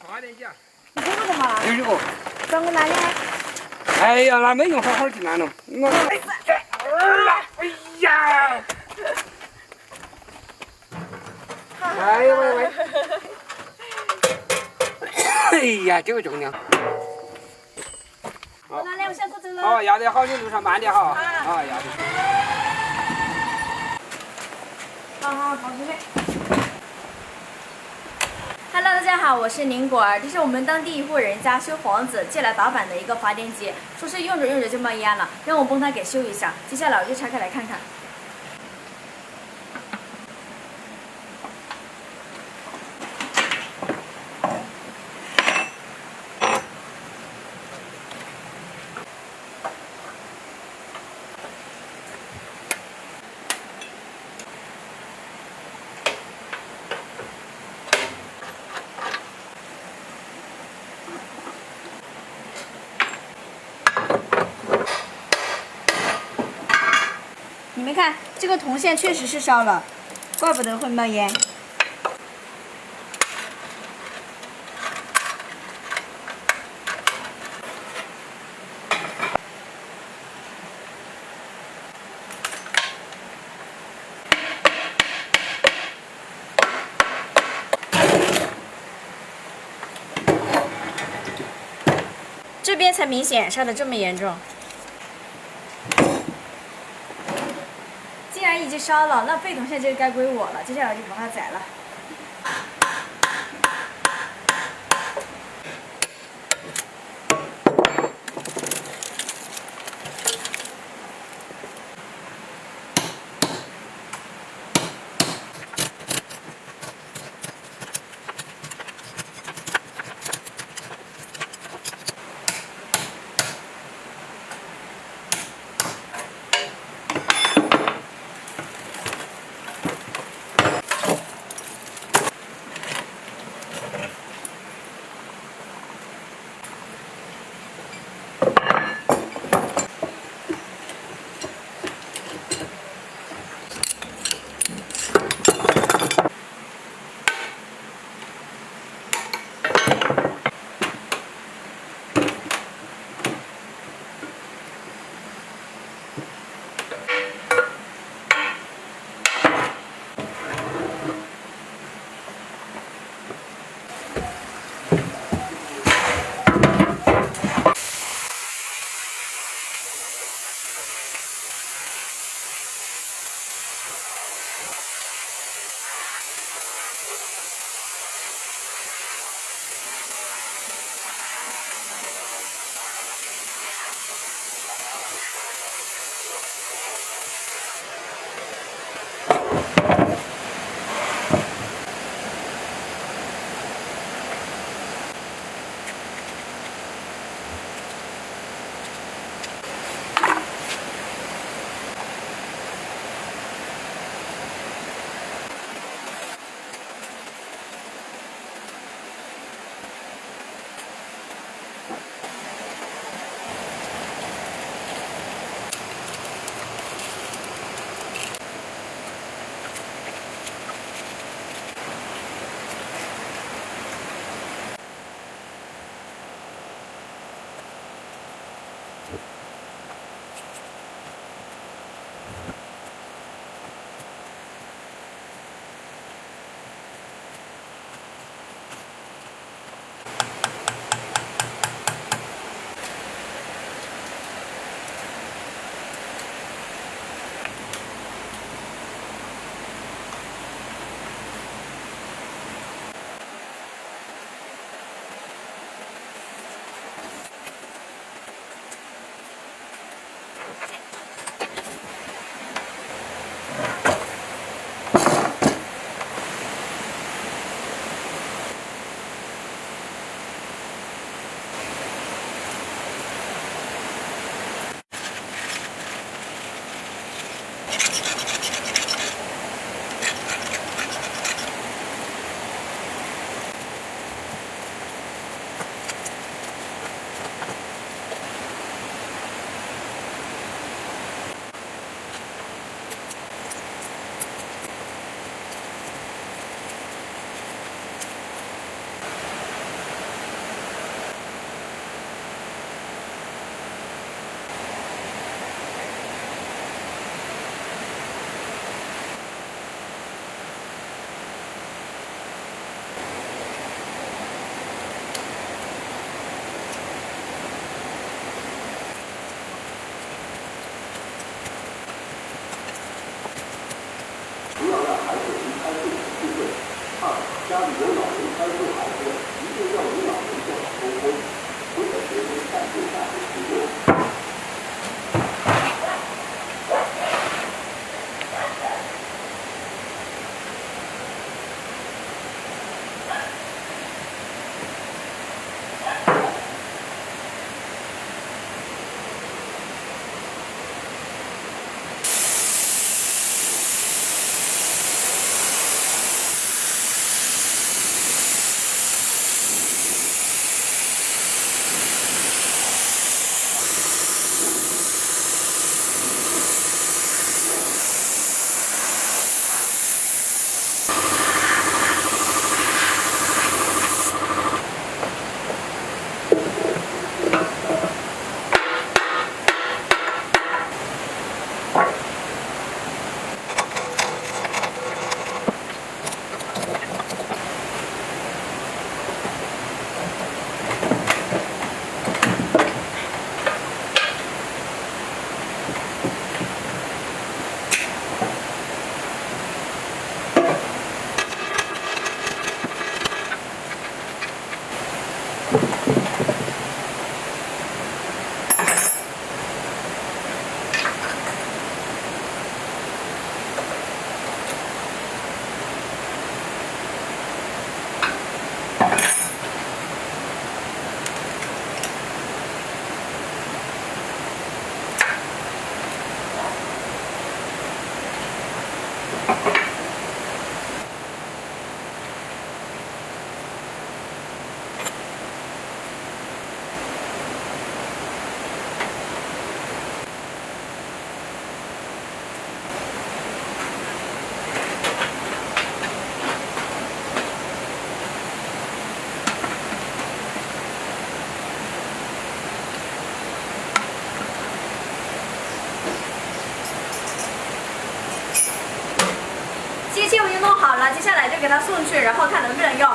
发电机啊。你这个干嘛？有这个。装个哪里？哎呀，那没用，好好的拿弄。我。哎呀！哎呦喂喂！哎呀，这个重量。我拿来，我先坐这了。好，压得好，你路上慢点哈。啊，压得。好，放出去。Hello， 大家好，我是宁果儿，这是我们当地一户人家修房子借来打板的一个发电机，说是用着用着就冒烟了，让我帮他给修一下。接下来我就拆开来看看。你们看，这个铜线确实是烧了，怪不得会冒烟。这边才明显烧得这么严重。既然已经烧了，那废铜线就该归我了。接下来就把它宰了。家里有老人开会好说，一定要与老人做好沟通，不可学生3岁大的成就。机器我已经弄好了，接下来就给它送去，然后看能不能用。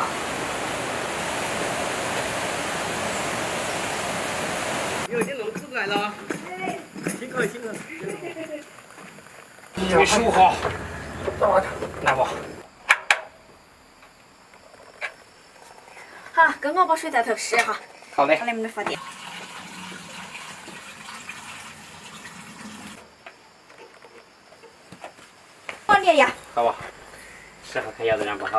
已经弄出来了，辛苦辛苦。没收好，拿吧。好了，跟我把水在头试哈，好嘞看。能不能发电。放电呀！好吧，适合开鸭子两把哈。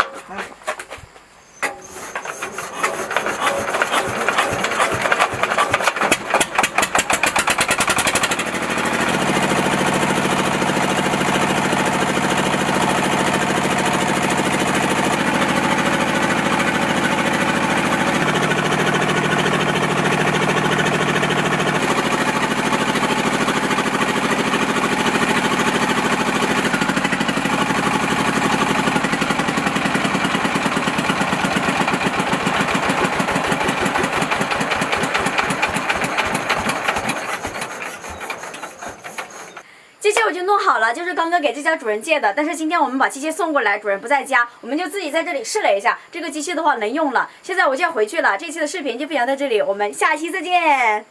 机器我已经弄好了，就是刚刚给这家主人借的，但是今天我们把机器送过来，主人不在家，我们就自己在这里试了一下，这个机器的话能用了。现在我就要回去了，这期的视频就分享到这里，我们下期再见。